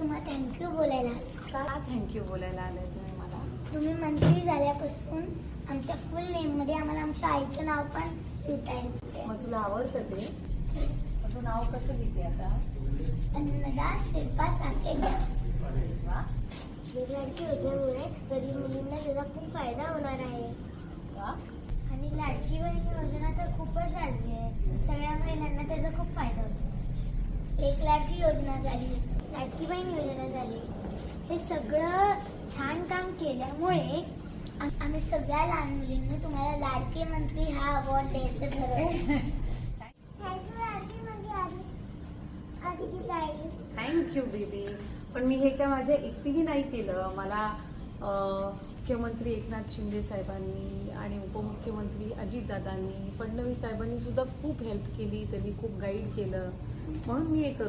तुम्हाला थँक्यू बोलायला. का थँक्यू बोलायला आलाय तुम्ही मला? तुम्ही मंत्री झाल्यापासून आमच्या फुल नेममध्ये आम्हाला आमच्या आईचं नाव पण लिहिता येते. मग तुला आवडतं ते? मग तू नाव कसं लिहिते आता? अन्नदा शिल्पा साकेजा. वा, लाडकी योजनेमुळे गरीब मुलींना त्याचा खूप फायदा होणार आहे. वा. आणि लाडकी बहीण योजना तर खूपच वाढली आहे. सगळ्या महिलांना त्याचा खूप फायदा होतो. एक लाडकी योजना झाली, लाडकी बहीण योजना झाली. हे सगळं छान काम केल्यामुळे आम्ही सगळ्या लहान मुलींनी तुम्हाला लाडके मंत्री हा अवॉर्ड द्यायचं ठरवलं. Thank you baby. पण मी हे काय माझ्या एकटीने नाही केलं. मला मुख्यमंत्री एकनाथ शिंदे साहेबांनी आणि उपमुख्यमंत्री अजितदादांनी, फडणवीस साहेबांनी सुद्धा खूप हेल्प केली. त्यांनी खूप गाईड केलं, म्हणून मी हे